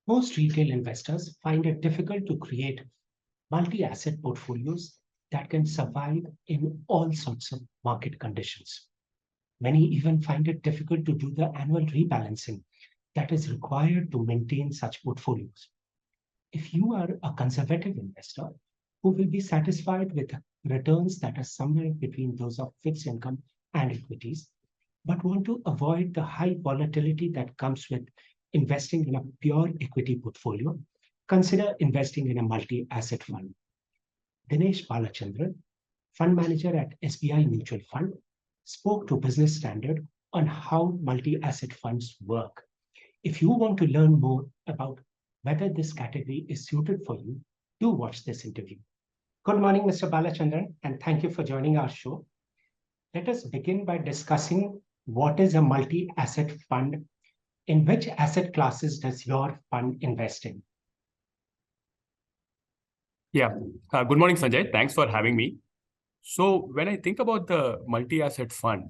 Most retail investors find it difficult to create multi-asset portfolios that can survive in all sorts of market conditions. Many even find it difficult to do the annual rebalancing that is required to maintain such portfolios. If you are a conservative investor who will be satisfied with returns that are somewhere between those of fixed income and equities, but want to avoid the high volatility that comes with investing in a pure equity portfolio, consider investing in a multi-asset fund. Dinesh Balachandran, fund manager at SBI Mutual Fund, spoke to Business Standard on how multi-asset funds work. If you want to learn more about whether this category is suited for you, do watch this interview. Good morning, Mr. Balachandran, and thank you for joining our show. Let us begin by discussing what is a multi-asset fund. In which asset classes does your fund invest in? Yeah. Good morning, Sanjay. Thanks for having me. So when I think about the multi-asset fund,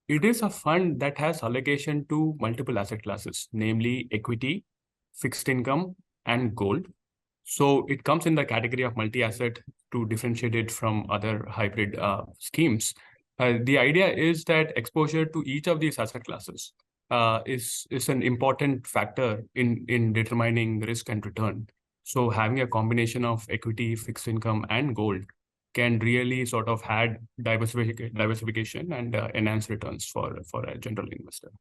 it is a fund that has allocation to multiple asset classes, namely equity, fixed income, and gold. So it comes in the category of multi-asset to differentiate it from other hybrid schemes. The idea is that exposure to each of these asset classes is an important factor in determining risk and return. So having a combination of equity, fixed income, and gold can really sort of add diversification and enhance returns for a general investor.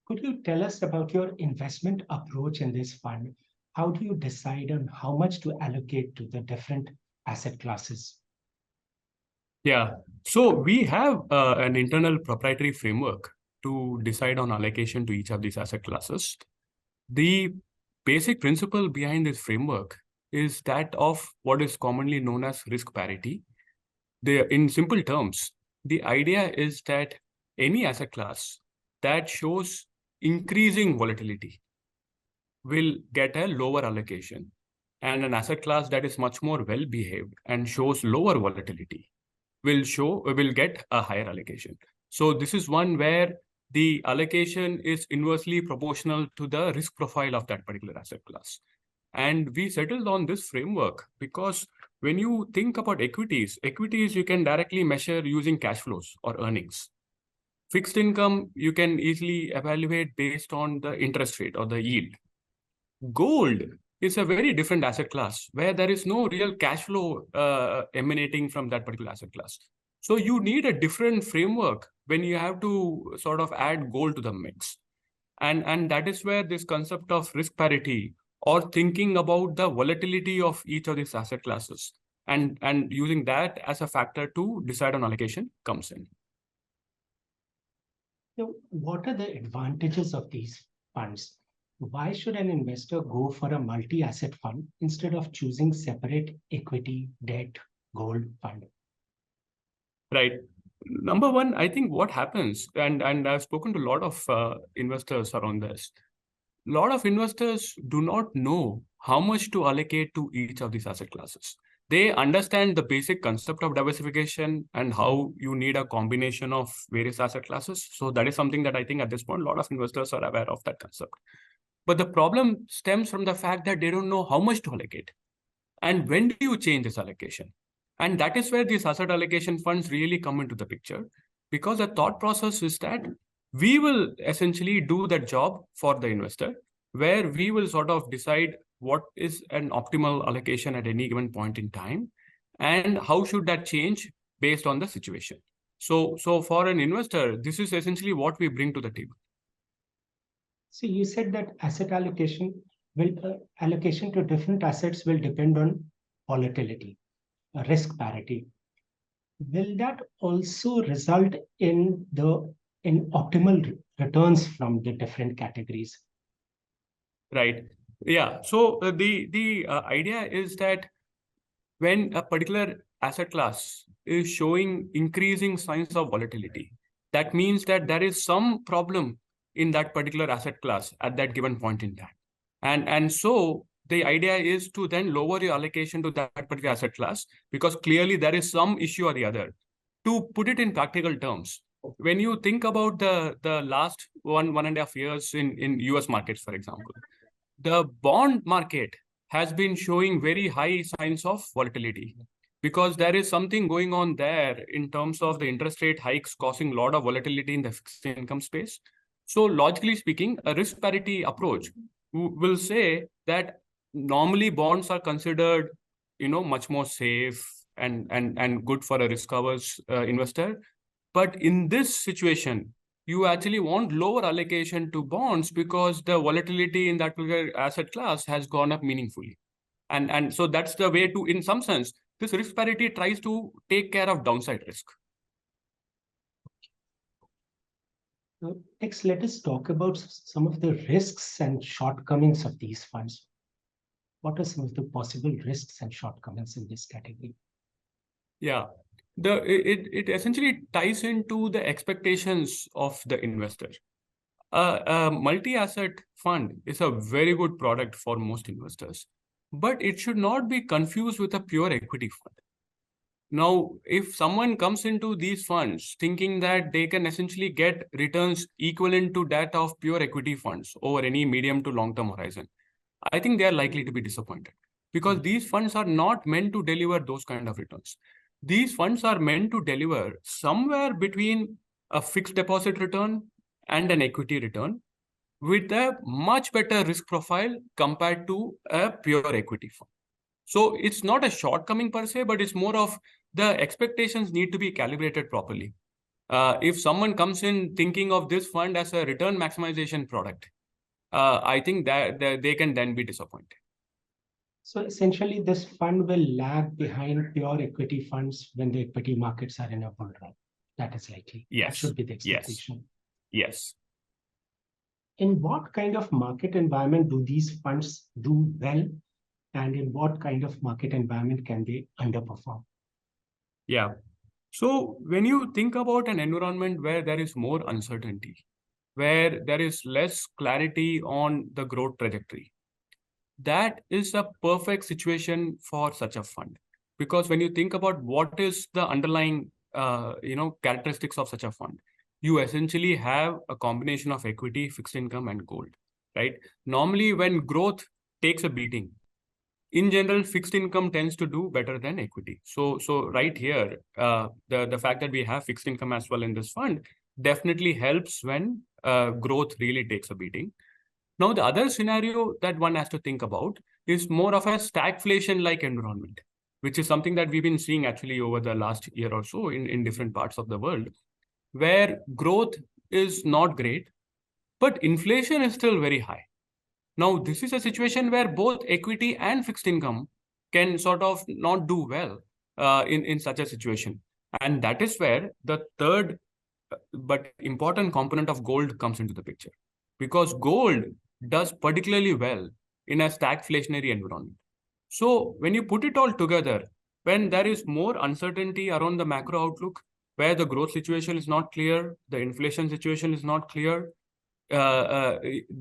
Could you tell us about your investment approach in this fund? How do you decide on how much to allocate to the different asset classes? Yeah, so we have an internal proprietary framework to decide on allocation to each of these asset classes. The basic principle behind this framework is that of what is commonly known as risk parity. In simple terms, the idea is that any asset class that shows increasing volatility will get a lower allocation, and an asset class that is much more well behaved and shows lower volatility will get a higher allocation. So this is one where the allocation is inversely proportional to the risk profile of that particular asset class. And we settled on this framework because when you think about equities you can directly measure using cash flows or earnings. Fixed income, you can easily evaluate based on the interest rate or the yield. Gold is a very different asset class where there is no real cash flow emanating from that particular asset class. So you need a different framework when you have to sort of add gold to the mix. And that is where this concept of risk parity or thinking about the volatility of each of these asset classes and using that as a factor to decide on allocation comes in. So what are the advantages of these funds? Why should an investor go for a multi-asset fund instead of choosing separate equity, debt, gold fund? Right. Number one, I think what happens, and I've spoken to a lot of investors around this, a lot of investors do not know how much to allocate to each of these asset classes. They understand the basic concept of diversification and how you need a combination of various asset classes. So that is something that I think at this point, a lot of investors are aware of that concept. But the problem stems from the fact that they don't know how much to allocate. And when do you change this allocation? And that is where these asset allocation funds really come into the picture, because the thought process is that we will essentially do that job for the investor, where we will sort of decide what is an optimal allocation at any given point in time, and how should that change based on the situation. So for an investor, this is essentially what we bring to the table. So you said that asset allocation to different assets will depend on volatility, risk parity. Will that also result in optimal returns from the different categories? Right. Yeah. So the idea is that when a particular asset class is showing increasing signs of volatility, that means that there is some problem in that particular asset class at that given point in time. And so the idea is to then lower your allocation to that particular asset class, because clearly there is some issue or the other. To put it in practical terms, when you think about the last one and a half years in US markets, for example, the bond market has been showing very high signs of volatility because there is something going on there in terms of the interest rate hikes causing a lot of volatility in the fixed income space. So logically speaking, a risk parity approach will say that normally bonds are considered, much more safe and good for a risk averse investor. But in this situation, you actually want lower allocation to bonds because the volatility in that particular asset class has gone up meaningfully. And so that's the way to, in some sense, this risk parity tries to take care of downside risk. Next, let us talk about some of the risks and shortcomings of these funds. What are some of the possible risks and shortcomings in this category? Yeah, it essentially ties into the expectations of the investor. A multi-asset fund is a very good product for most investors, but it should not be confused with a pure equity fund. Now, if someone comes into these funds thinking that they can essentially get returns equivalent to that of pure equity funds over any medium to long-term horizon, I think they are likely to be disappointed because these funds are not meant to deliver those kind of returns. These funds are meant to deliver somewhere between a fixed deposit return and an equity return with a much better risk profile compared to a pure equity fund. So it's not a shortcoming per se, but it's more of the expectations need to be calibrated properly. If someone comes in thinking of this fund as a return maximization product, I think that they can then be disappointed. So essentially, this fund will lag behind pure equity funds when the equity markets are in a bull run. That is likely. Yes. That should be the expectation. Yes. In what kind of market environment do these funds do well? And in what kind of market environment can they underperform? Yeah. So when you think about an environment where there is more uncertainty, where there is less clarity on the growth trajectory, that is a perfect situation for such a fund. Because when you think about what is the underlying characteristics of such a fund, you essentially have a combination of equity, fixed income, and gold, right? Normally, when growth takes a beating, in general, fixed income tends to do better than equity. So right here, the fact that we have fixed income as well in this fund definitely helps when growth really takes a beating. Now, the other scenario that one has to think about is more of a stagflation-like environment, which is something that we've been seeing actually over the last year or so in different parts of the world, where growth is not great, but inflation is still very high. Now, this is a situation where both equity and fixed income can sort of not do well in such a situation. And that is where the third but important component of gold comes into the picture. Because gold does particularly well in a stagflationary environment. So when you put it all together, when there is more uncertainty around the macro outlook, where the growth situation is not clear, the inflation situation is not clear,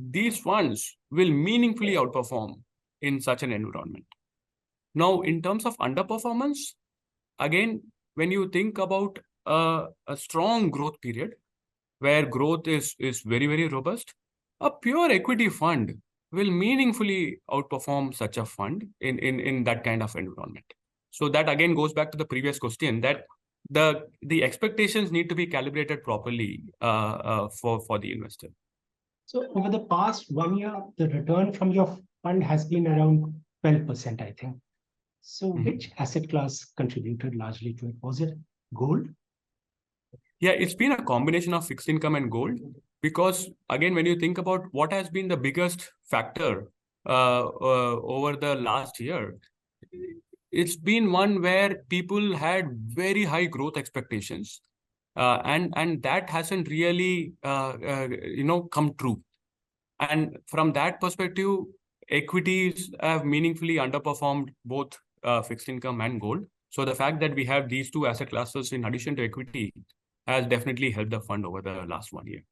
these funds will meaningfully outperform in such an environment. Now, in terms of underperformance, again, when you think about a strong growth period where growth is very, very robust, a pure equity fund will meaningfully outperform such a fund in that kind of environment. So that again goes back to the previous question that the expectations need to be calibrated properly for the investor. So over the past 1 year, the return from your fund has been around 12%, I think. So which asset class contributed largely to it? Was it gold? Yeah, it's been a combination of fixed income and gold because, again, when you think about what has been the biggest factor over the last year, it's been one where people had very high growth expectations, and that hasn't really come true. And from that perspective, equities have meaningfully underperformed both fixed income and gold. So the fact that we have these two asset classes in addition to equity has definitely helped the fund over the last 1 year.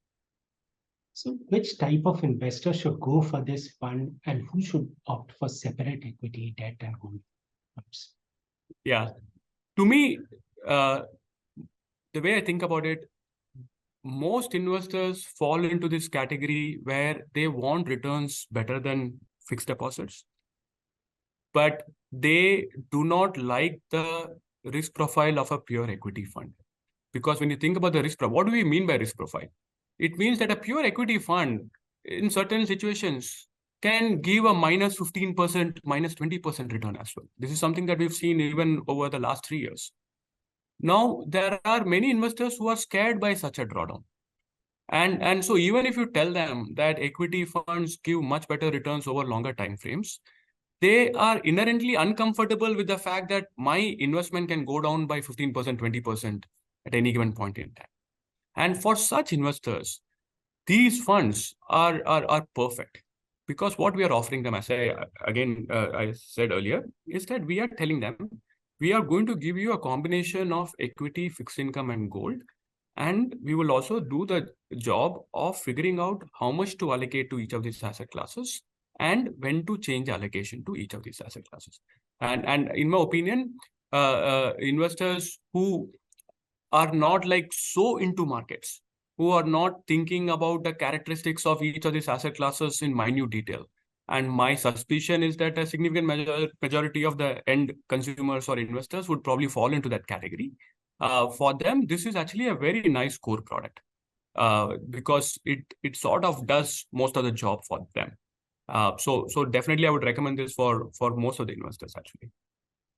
So which type of investor should go for this fund and who should opt for separate equity, debt, and gold funds? Yeah, to me, the way I think about it, most investors fall into this category where they want returns better than fixed deposits, but they do not like the risk profile of a pure equity fund. Because when you think about the risk profile, what do we mean by risk profile? It means that a pure equity fund in certain situations can give a minus 15%, minus 20% return as well. This is something that we've seen even over the last 3 years. Now, there are many investors who are scared by such a drawdown. And so even if you tell them that equity funds give much better returns over longer time frames, they are inherently uncomfortable with the fact that my investment can go down by 15%, 20% at any given point in time. And for such investors, these funds are perfect, because what we are offering them, as I said earlier, is that we are telling them we are going to give you a combination of equity, fixed income, and gold. And we will also do the job of figuring out how much to allocate to each of these asset classes and when to change allocation to each of these asset classes. And in my opinion, investors who are not like so into markets, who are not thinking about the characteristics of each of these asset classes in minute detail. And my suspicion is that a significant majority of the end consumers or investors would probably fall into that category. For them, this is actually a very nice core product, because it sort of does most of the job for them. So definitely I would recommend this for most of the investors actually.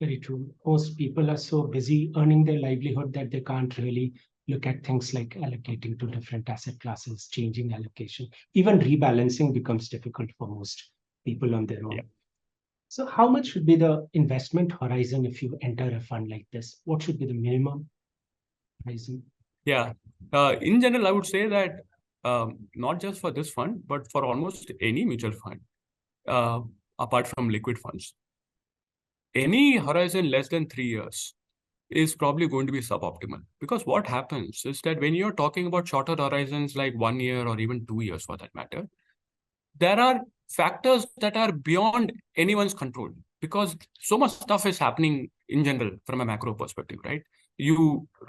Very true. Most people are so busy earning their livelihood that they can't really look at things like allocating to different asset classes, changing allocation. Even rebalancing becomes difficult for most people on their own. Yeah. So how much should be the investment horizon if you enter a fund like this? What should be the minimum horizon? Yeah. In general, I would say that not just for this fund, but for almost any mutual fund, apart from liquid funds, any horizon less than 3 years is probably going to be suboptimal. Because what happens is that when you're talking about shorter horizons like 1 year or even 2 years for that matter, there are factors that are beyond anyone's control, because so much stuff is happening in general from a macro perspective, right?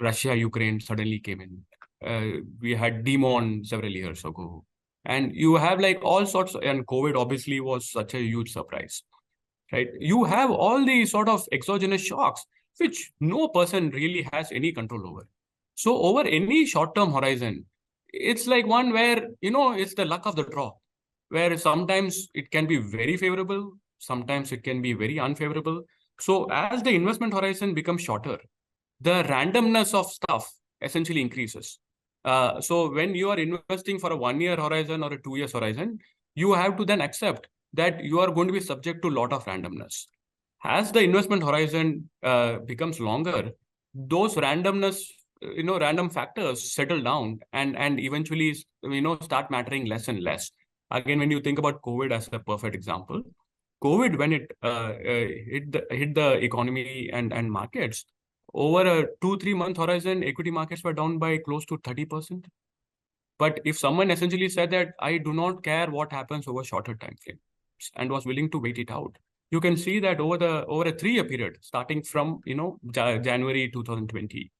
Russia, Ukraine suddenly came in. We had demon several years ago. And you have like all sorts, and COVID obviously was such a huge surprise, right? You have all these sort of exogenous shocks, which no person really has any control over. So over any short-term horizon, it's like one where, it's the luck of the draw, where sometimes it can be very favorable, sometimes it can be very unfavorable. So as the investment horizon becomes shorter, the randomness of stuff essentially increases. So when you are investing for a 1 year horizon or a 2 years horizon, you have to then accept that you are going to be subject to a lot of randomness. As the investment horizon becomes longer, those randomness, random factors settle down and eventually, start mattering less and less. Again, when you think about COVID as a perfect example, COVID, when it hit the economy and markets, over a 2-3 month horizon, equity markets were down by close to 30%. But if someone essentially said that I do not care what happens over shorter time frames and was willing to wait it out, you can see that over a 3 year period, starting from January 2020,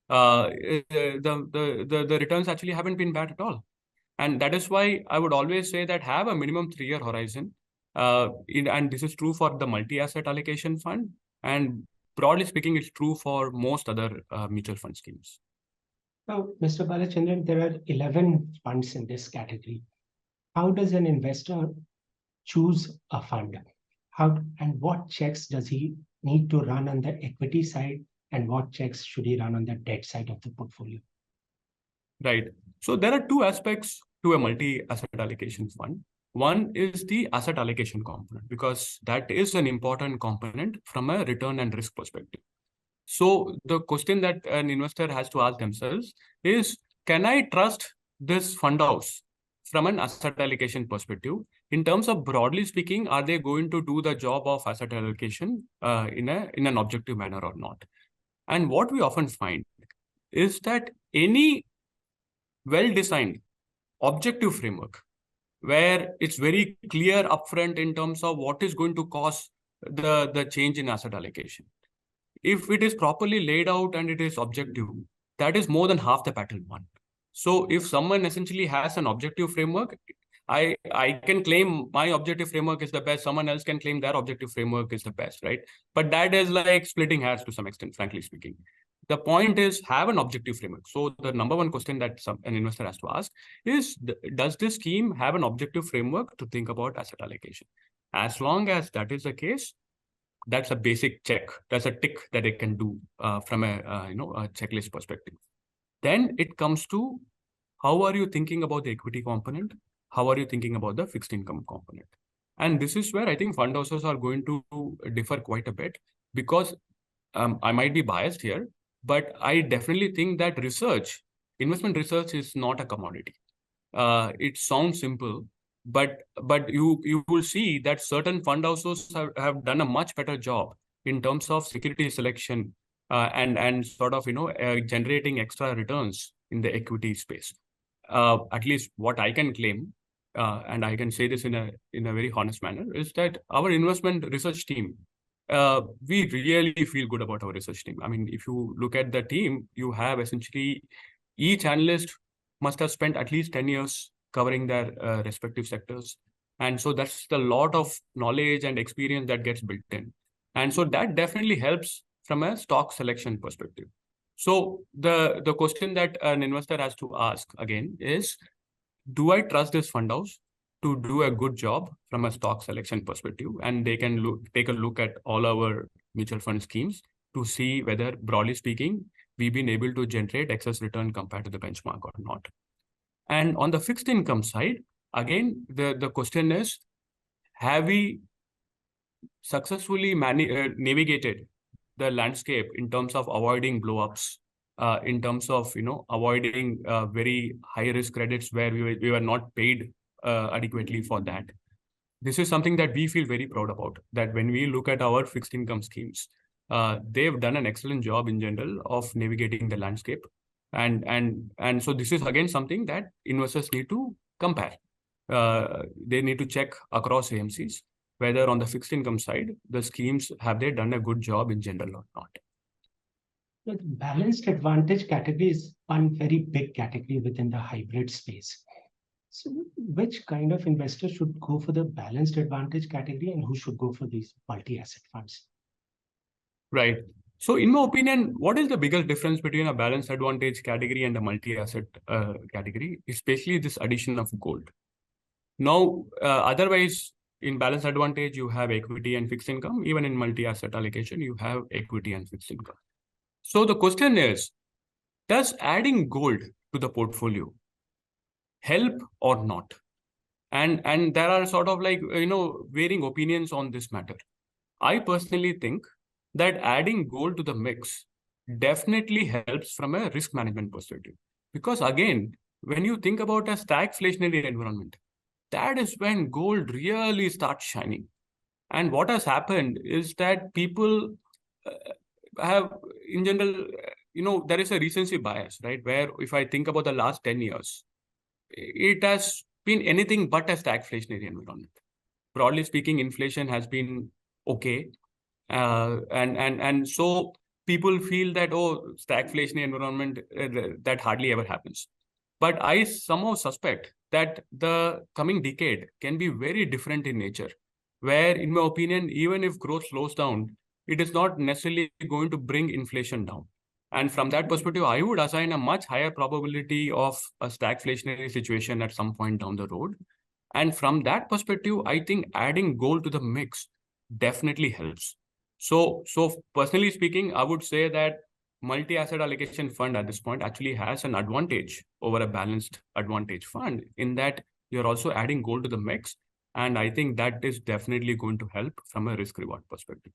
the returns actually haven't been bad at all. And that is why I would always say that have a minimum 3 year horizon. And this is true for the multi-asset allocation fund. And broadly speaking, it's true for most other mutual fund schemes. Now, Mr. Balachandran, there are 11 funds in this category. How does an investor choose a fund? How and what checks does he need to run on the equity side, and what checks should he run on the debt side of the portfolio? Right. So there are two aspects to a multi-asset allocation fund. One is the asset allocation component, because that is an important component from a return and risk perspective. So the question that an investor has to ask themselves is, can I trust this fund house from an asset allocation perspective? In terms of broadly speaking, are they going to do the job of asset allocation in an objective manner or not? And what we often find is that any well-designed objective framework where it's very clear upfront in terms of what is going to cause the change in asset allocation, if it is properly laid out and it is objective, that is more than half the battle won. So if someone essentially has an objective framework, I can claim my objective framework is the best. Someone else can claim their objective framework is the best, right? But that is like splitting hairs to some extent, frankly speaking. The point is have an objective framework. So the number one question that an investor has to ask is, does this scheme have an objective framework to think about asset allocation? As long as that is the case, that's a basic check. That's a tick that it can do from a checklist perspective. Then it comes to how are you thinking about the equity component? How are you thinking about the fixed income component? And this is where I think fund houses are going to differ quite a bit, because I might be biased here, but I definitely think that investment research is not a commodity. It sounds simple, but you will see that certain fund houses have done a much better job in terms of security selection and sort of generating extra returns in the equity space. At least what I can claim, and I can say this in a very honest manner, is that our investment research team, we really feel good about our research team. I mean, if you look at the team, you have essentially each analyst must have spent at least 10 years covering their respective sectors. And so that's the lot of knowledge and experience that gets built in. And so that definitely helps from a stock selection perspective. So the question that an investor has to ask again is, do I trust this fund house to do a good job from a stock selection perspective? And they can take a look at all our mutual fund schemes to see whether, broadly speaking, we've been able to generate excess return compared to the benchmark or not. And on the fixed income side, again, the question is, have we successfully navigated the landscape in terms of avoiding blowups, in terms of avoiding very high risk credits where we were not paid adequately for that. This is something that we feel very proud about, that when we look at our fixed income schemes, they've done an excellent job in general of navigating the landscape. And so this is again something that investors need to compare. They need to check across AMCs whether on the fixed income side, the schemes, have they done a good job in general or not. The balanced advantage category is one very big category within the hybrid space. So which kind of investor should go for the balanced advantage category and who should go for these multi-asset funds? Right. So in my opinion, what is the biggest difference between a balanced advantage category and a multi-asset category, especially this addition of gold? Now, otherwise, in balanced advantage, you have equity and fixed income. Even in multi-asset allocation, you have equity and fixed income. So the question is, does adding gold to the portfolio help or not? And there are sort of like, varying opinions on this matter. I personally think that adding gold to the mix definitely helps from a risk management perspective. Because again, when you think about a stagflationary environment, that is when gold really starts shining. And what has happened is that people have, in general, there is a recency bias, right? Where if I think about the last 10 years, it has been anything but a stagflationary environment. Broadly speaking, inflation has been okay. And so people feel that, stagflationary environment, that hardly ever happens. But I somehow suspect that the coming decade can be very different in nature, where, in my opinion, even if growth slows down, it is not necessarily going to bring inflation down. And from that perspective, I would assign a much higher probability of a stagflationary situation at some point down the road. And from that perspective, I think adding gold to the mix definitely helps. So personally speaking, I would say that multi-asset allocation fund at this point actually has an advantage over a balanced advantage fund, in that you're also adding gold to the mix. And I think that is definitely going to help from a risk reward perspective.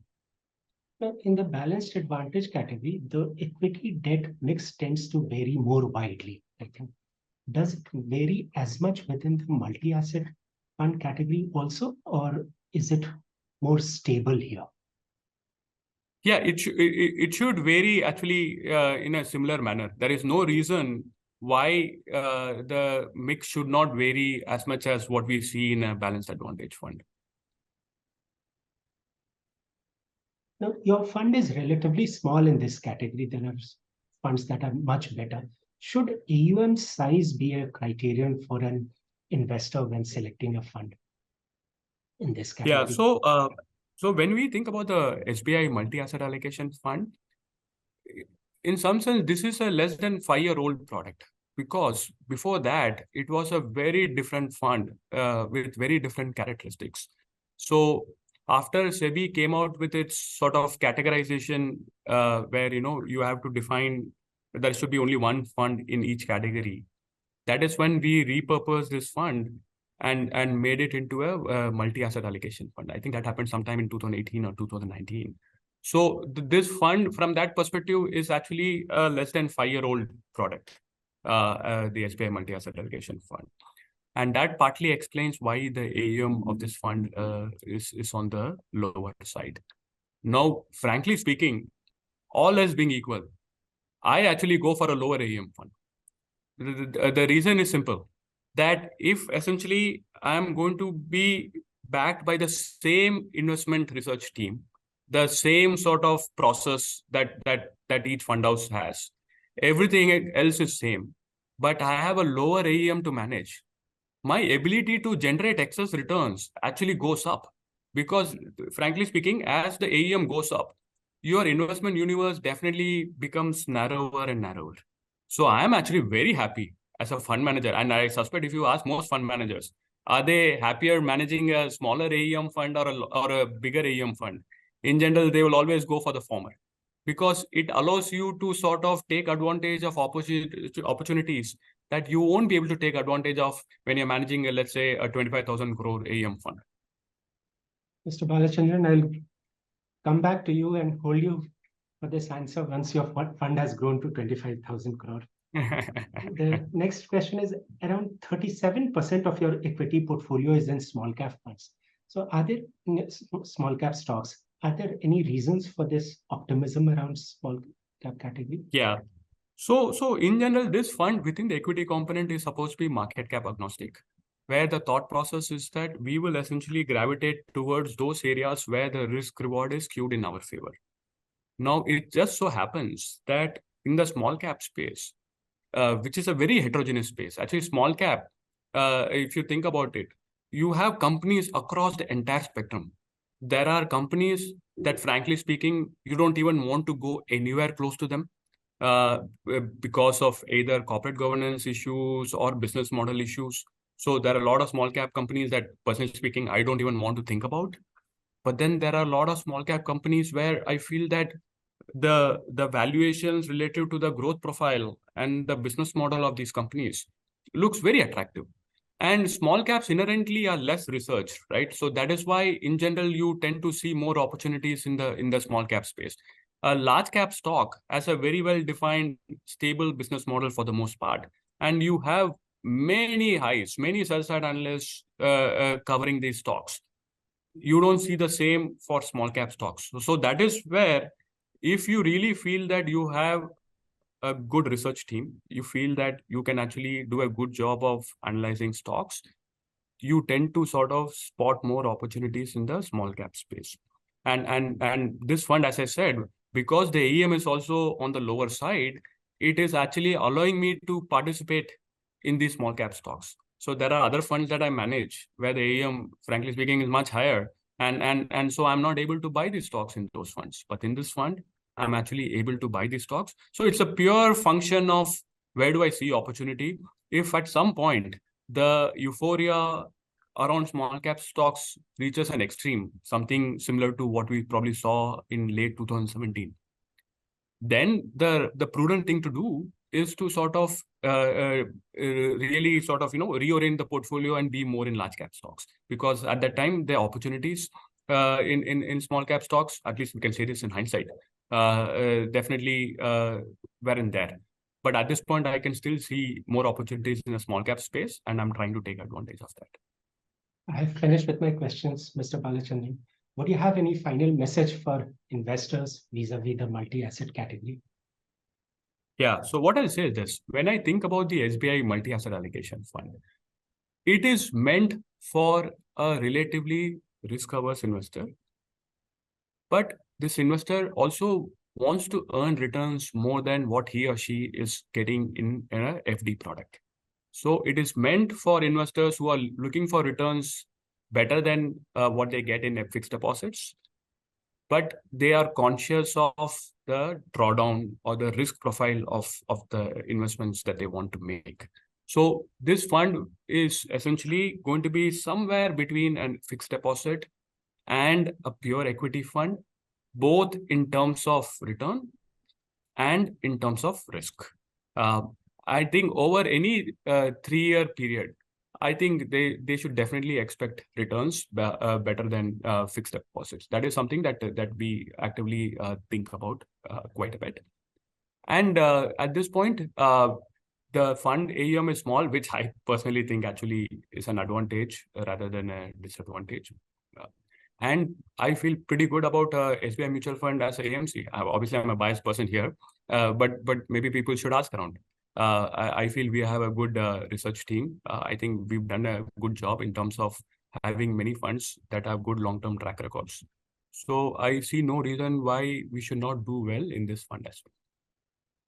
Now, in the balanced advantage category, the equity debt mix tends to vary more widely, I think. Does it vary as much within the multi-asset fund category also, or is it more stable here? Yeah, it should vary actually in a similar manner. There is no reason why the mix should not vary as much as what we see in a balanced advantage fund. Now, your fund is relatively small in this category. There are funds that are much better. Should AUM size be a criterion for an investor when selecting a fund in this Yeah, category? so when we think about the SBI multi-asset allocation fund, in some sense, this is a less than 5-year-old product, because before that, it was a very different fund with very different characteristics. So after SEBI came out with its sort of categorization, where you have to define there should be only one fund in each category. That is when we repurposed this fund and made it into a multi-asset allocation fund. I think that happened sometime in 2018 or 2019. So this fund, from that perspective, is actually a less than 5-year-old product, the SBI multi-asset allocation fund. And that partly explains why the AUM of this fund is on the lower side. Now, frankly speaking, all else being equal, I actually go for a lower AUM fund. The reason is simple, that if essentially I'm going to be backed by the same investment research team, the same sort of process that each fund house has, everything else is same, but I have a lower AUM to manage, my ability to generate excess returns actually goes up. Because frankly speaking, as the AUM goes up, your investment universe definitely becomes narrower and narrower. So I am actually very happy as a fund manager. And I suspect if you ask most fund managers, are they happier managing a smaller AUM fund or a bigger AUM fund? In general, they will always go for the former, because it allows you to sort of take advantage of opportunities that you won't be able to take advantage of when you're managing, let's say, a 25,000 crore AUM fund. Mr. Balachandran, I'll come back to you and hold you for this answer once your fund has grown to 25,000 crore. The next question is, around 37% of your equity portfolio is in small cap funds. So are there small cap stocks? Are there any reasons for this optimism around small cap category? Yeah. So in general, this fund within the equity component is supposed to be market cap agnostic, where the thought process is that we will essentially gravitate towards those areas where the risk reward is skewed in our favor. Now, it just so happens that in the small cap space, which is a very heterogeneous space, actually small cap, if you think about it, you have companies across the entire spectrum. There are companies that, frankly speaking, you don't even want to go anywhere close to them, because of either corporate governance issues or business model issues. So there are a lot of small cap companies that, personally speaking, I don't even want to think about. But then there are a lot of small cap companies where I feel that the valuations related to the growth profile and the business model of these companies looks very attractive. And small caps inherently are less researched, right? So that is why, in general, you tend to see more opportunities in the small cap space. A large cap stock has a very well defined, stable business model for the most part, and you have many highs, many sell side analysts covering these stocks. You don't see the same for small cap stocks. So that is where, if you really feel that you have a good research team, you feel that you can actually do a good job of analyzing stocks, you tend to sort of spot more opportunities in the small cap space. And this fund, as I said, because the AUM is also on the lower side, it is actually allowing me to participate in these small cap stocks. So there are other funds that I manage where the AUM, frankly speaking, is much higher. And so I'm not able to buy these stocks in those funds. But in this fund, I'm actually able to buy these stocks. So it's a pure function of where do I see opportunity. If at some point the euphoria around small cap stocks reaches an extreme, something similar to what we probably saw in late 2017, then the prudent thing to do is to sort of really sort of reorient the portfolio and be more in large cap stocks, because at that time the opportunities in small cap stocks, at least we can say this in hindsight, definitely weren't there. But at this point, I can still see more opportunities in the small cap space, and I'm trying to take advantage of that. I have finished with my questions, Mr. Balachandran. Would you have any final message for investors vis-a-vis the multi-asset category? Yeah, so what I'll say is this. When I think about the SBI multi-asset allocation fund, it is meant for a relatively risk-averse investor. But this investor also wants to earn returns more than what he or she is getting in an FD product. So it is meant for investors who are looking for returns better than what they get in fixed deposits, but they are conscious of the drawdown or the risk profile of the investments that they want to make. So this fund is essentially going to be somewhere between a fixed deposit and a pure equity fund, both in terms of return and in terms of risk. Uh, I think over any 3-year period, I think they should definitely expect returns better than fixed deposits. That is something that we actively think about quite a bit. And at this point, the fund AUM is small, which I personally think actually is an advantage rather than a disadvantage. And I feel pretty good about SBI Mutual Fund as a AMC. Obviously, I'm a biased person here, but maybe people should ask around. I feel we have a good research team. I think we've done a good job in terms of having many funds that have good long-term track records. So I see no reason why we should not do well in this fund as well.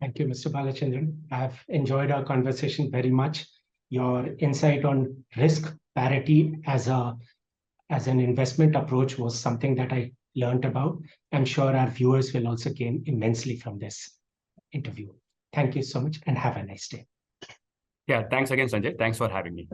Thank you, Mr. Balachandran. I've enjoyed our conversation very much. Your insight on risk parity as an investment approach was something that I learned about. I'm sure our viewers will also gain immensely from this interview. Thank you so much and have a nice day. Yeah, thanks again, Sanjay. Thanks for having me.